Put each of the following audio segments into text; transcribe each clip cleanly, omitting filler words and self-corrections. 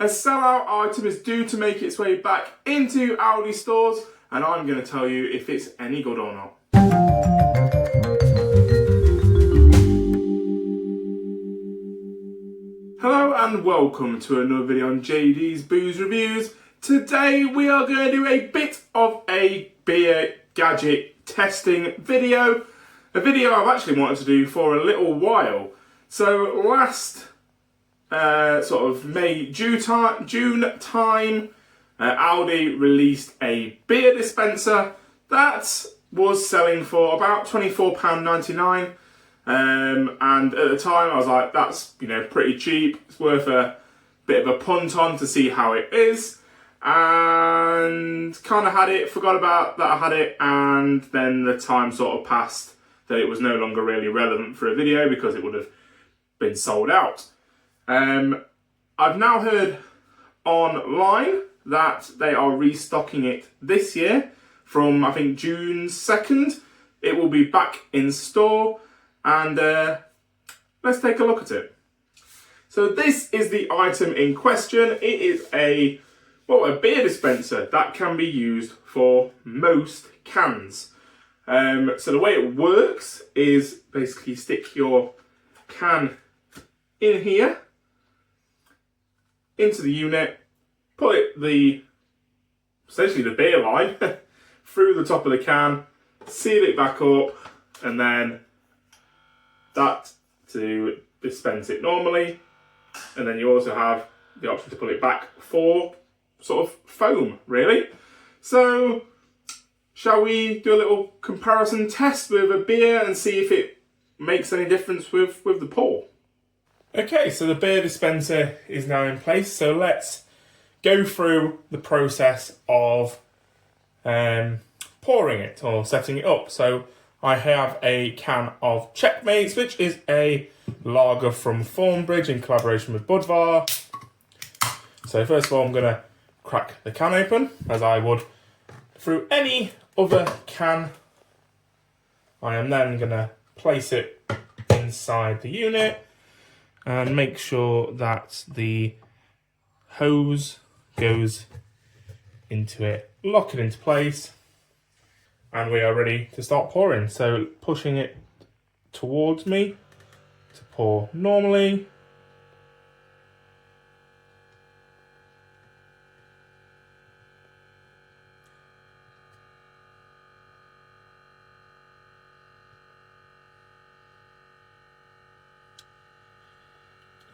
A sellout item is due to make its way back into Aldi stores, and I'm going to tell you if it's any good or not. Hello and welcome to another video on JD's Booze Reviews. Today we are going to do a bit of a beer gadget testing video. A video I've actually wanted to do for a little while. So last sort of June time, Aldi released a beer dispenser that was selling for about £24.99. And at the time I was like, that's pretty cheap. It's worth a bit of a punt on to see how it is. And kind of had it, forgot about that I had it, and then the time sort of passed that it was no longer really relevant for a video because it would have been sold out. I've now heard online that they are restocking it this year from, I think, June 2nd. It will be back in store, and let's take a look at it. So this is the item in question. It is a beer dispenser that can be used for most cans. So the way it works is basically stick your can in here, into the unit, put essentially the beer line through the top of the can, seal it back up, and then that to dispense it normally. And then you also have the option to put it back for sort of foam, really. So shall we do a little comparison test with a beer and see if it makes any difference with the pour? Okay, so the beer dispenser is now in place, so let's go through the process of pouring it or setting it up. So I have a can of Checkmates, which is a lager from Thornbridge in collaboration with Budvar. So first of all, I'm going to crack the can open, as I would through any other can. I am then going to place it inside the unit and make sure that the hose goes into it, lock it into place, and we are ready to start pouring. So pushing it towards me to pour normally.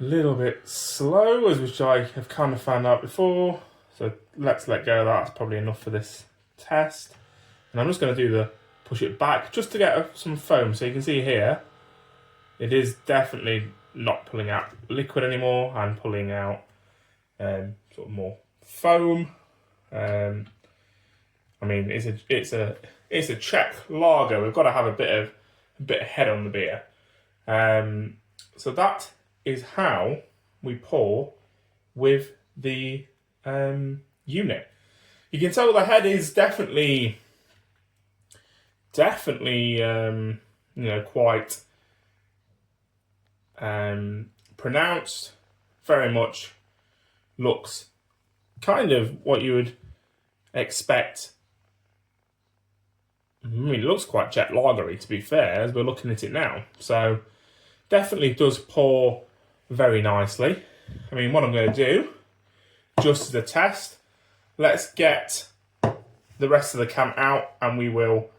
A little bit slow, which I have kind of found out before. So let's let go of that. That's probably enough for this test. And I'm just going to do the push it back just to get some foam. So you can see here, it is definitely not pulling out liquid anymore and pulling out sort of more foam. I mean, it's a Czech lager. We've got to have a bit of head on the beer. So that is how we pour with the unit. You can tell the head is definitely quite pronounced. Very much looks kind of what you would expect. I mean, it looks quite jet lagery, to be fair, as we're looking at it now. So definitely does pour very nicely. I mean, what I'm going to do, just as a test, let's get the rest of the can out and we will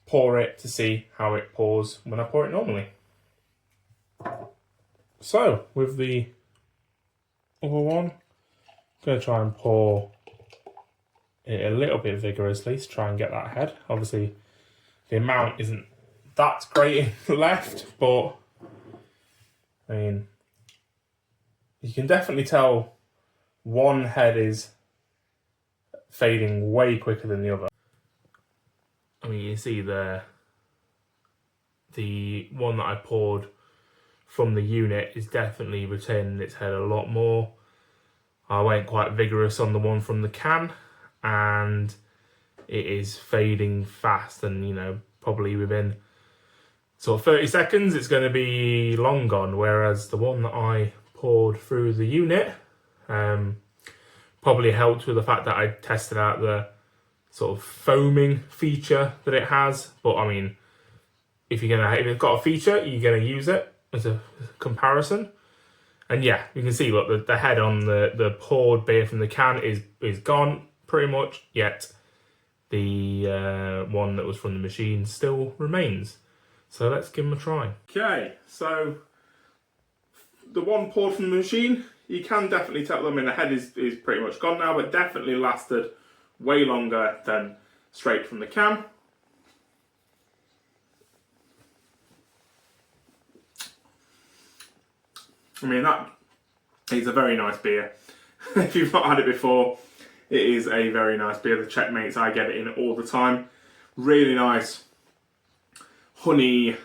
pour it to see how it pours when I pour it normally. So, with the other one, I'm going to try and pour it a little bit vigorously to try and get that head. Obviously, the amount isn't that great left, but I mean, you can definitely tell one head is fading way quicker than the other. I mean, you see the one that I poured from the unit is definitely retaining its head a lot more. I went quite vigorous on the one from the can, and it is fading fast, and probably within sort of 30 seconds it's going to be long gone, whereas the one that I poured through the unit Probably helped with the fact that I tested out the sort of foaming feature that it has. But I mean, if it's got a feature, you're gonna use it as a comparison. And yeah, you can see, look, the head on the poured beer from the can is gone pretty much, yet the one that was from the machine still remains. So let's give them a try. Okay, so the one poured from the machine, you can definitely tell them, and the head is pretty much gone now, but definitely lasted way longer than straight from the can. I mean, that is a very nice beer. If you've not had it before, it is a very nice beer. The Checkmates, I get it in all the time. Really nice honey,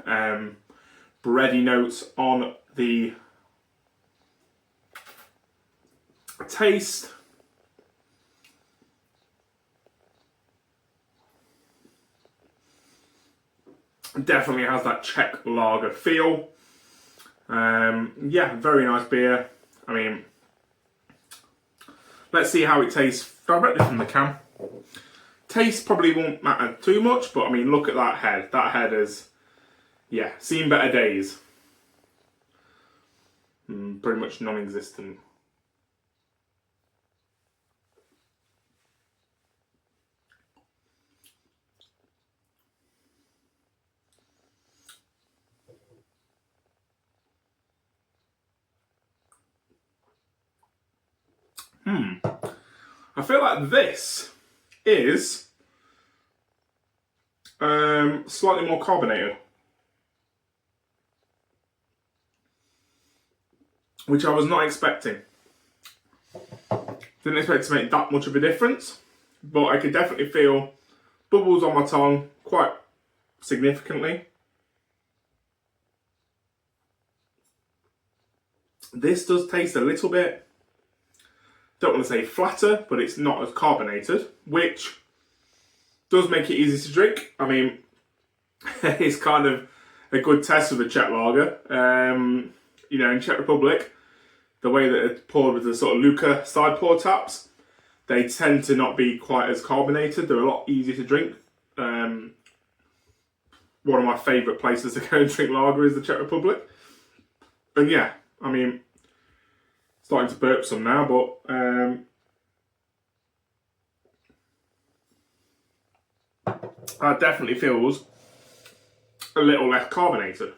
bready notes on the taste. Definitely has that Czech lager feel. Yeah, very nice beer. I mean, let's see how it tastes directly from the can. Taste probably won't matter too much, but I mean, look at that head. That head has, yeah, seen better days. Pretty much non-existent. I feel like this is slightly more carbonated, which I was not expecting. Didn't expect to make that much of a difference, but I could definitely feel bubbles on my tongue quite significantly. This does taste a little bit, don't want to say flatter, but it's not as carbonated, which does make it easy to drink. I mean, it's kind of a good test of a Czech lager. You know, in Czech Republic, the way that it's poured with the sort of Luca side pour taps, they tend to not be quite as carbonated. They're a lot easier to drink. One of my favourite places to go and drink lager is the Czech Republic. And yeah, I mean, starting to burp some now, but that definitely feels a little less carbonated.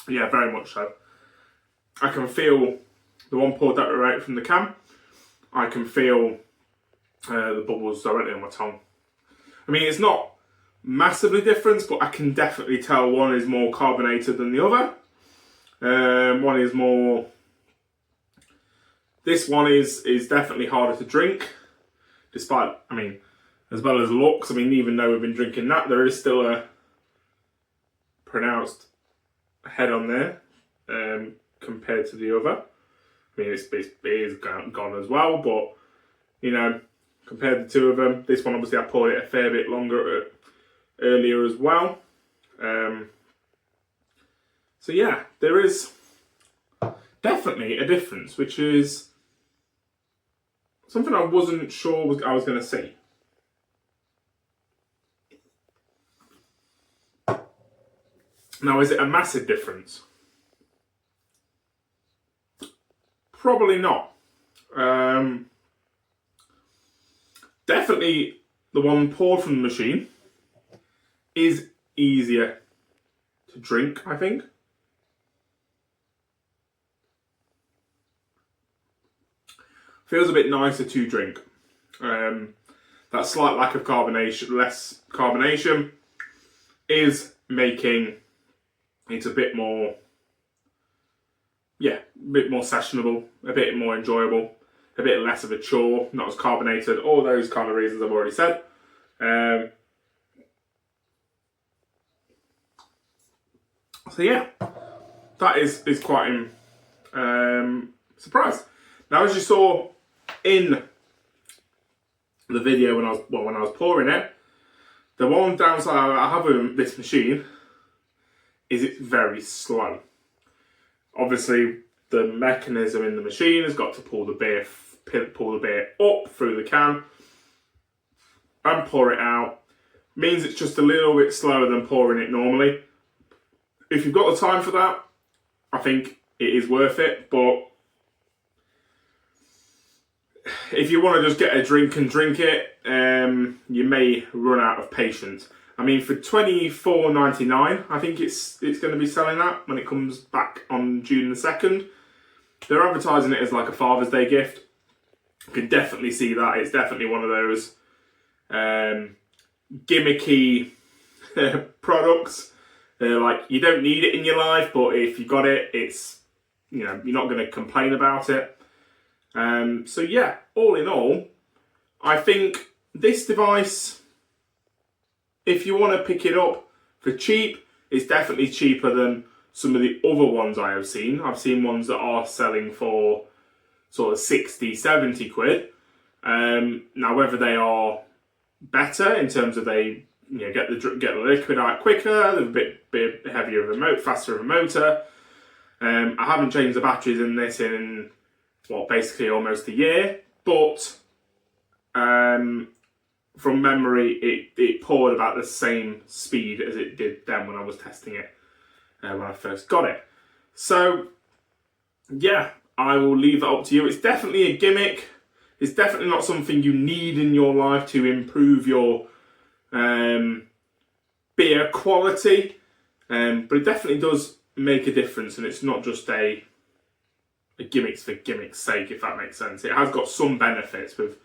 Yeah, very much so. I can feel the one poured right from the can. I can feel the bubbles directly on my tongue. I mean, it's not massively different, but I can definitely tell one is more carbonated than the other. One is more... This one is definitely harder to drink, despite, I mean, as well as looks. I mean, even though we've been drinking that, there is still a pronounced head on there compared to the other. I mean, it is gone as well, but, you know, compared to the two of them, this one obviously I poured it a fair bit longer earlier as well. So yeah, there is definitely a difference, which is something I wasn't sure I was going to see. Now, is it a massive difference? Probably not. Definitely the one poured from the machine is easier to drink, I think. Feels a bit nicer to drink. That slight lack of carbonation, less carbonation, is making it a bit more, yeah, a bit more sessionable, a bit more enjoyable, a bit less of a chore, not as carbonated, all those kind of reasons I've already said. So yeah, that is quite surprised. Now, as you saw in the video when I was pouring it, the one downside I have with this machine is it's very slow. Obviously, the mechanism in the machine has got to pull the beer up through the can and pour it out. Means it's just a little bit slower than pouring it normally. If you've got the time for that, I think it is worth it. But if you want to just get a drink and drink it, you may run out of patience. I mean, for $24.99, I think it's going to be selling that when it comes back on June the 2nd. They're advertising it as like a Father's Day gift. You can definitely see that. It's definitely one of those gimmicky products. Like, you don't need it in your life, but if you got it, it's, you know, you're not going to complain about it. So yeah, all in all, I think this device, if you want to pick it up for cheap, it's definitely cheaper than some of the other ones I have seen. I've seen ones that are selling for sort of 60, 70 quid. Now, whether they are better in terms of they, you know, get the liquid out quicker, they're a bit heavier of a motor, faster of a motor. I haven't changed the batteries in this in, well, basically almost a year, but from memory, it poured about the same speed as it did then when I was testing it, when I first got it. So, yeah, I will leave that up to you. It's definitely a gimmick. It's definitely not something you need in your life to improve your beer quality, but it definitely does make a difference, and it's not just a gimmicks for gimmick's sake, if that makes sense. It has got some benefits with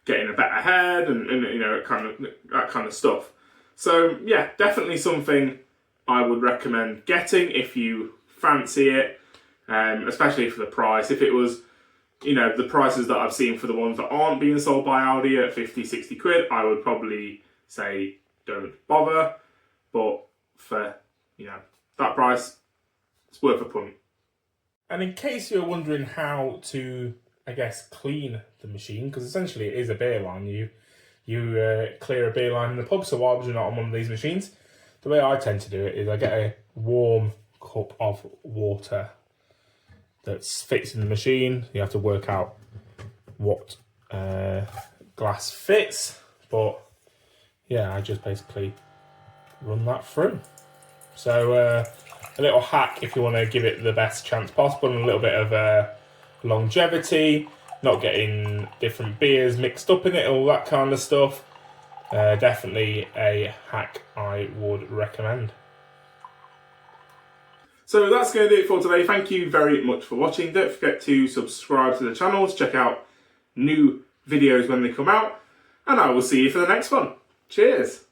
getting a better head and you know, that kind of stuff. So yeah, definitely something I would recommend getting if you fancy it, especially for the price. If it was, you know, the prices that I've seen for the ones that aren't being sold by Aldi at 50, 60 quid, I would probably say don't bother. But for, you know, that price, it's worth a punt. And in case you're wondering how to, I guess, clean the machine, because essentially it is a beer line. You clear a beer line in the pub, so why would you not on one of these machines? The way I tend to do it is I get a warm cup of water that fits in the machine. You have to work out what glass fits, but yeah, I just basically run that through. So a little hack if you want to give it the best chance possible, and a little bit of longevity, not getting different beers mixed up in it, all that kind of stuff. Definitely a hack I would recommend. So that's going to do it for today. Thank you very much for watching. Don't forget to subscribe to the channel to check out new videos when they come out, and I will see you for the next one. Cheers!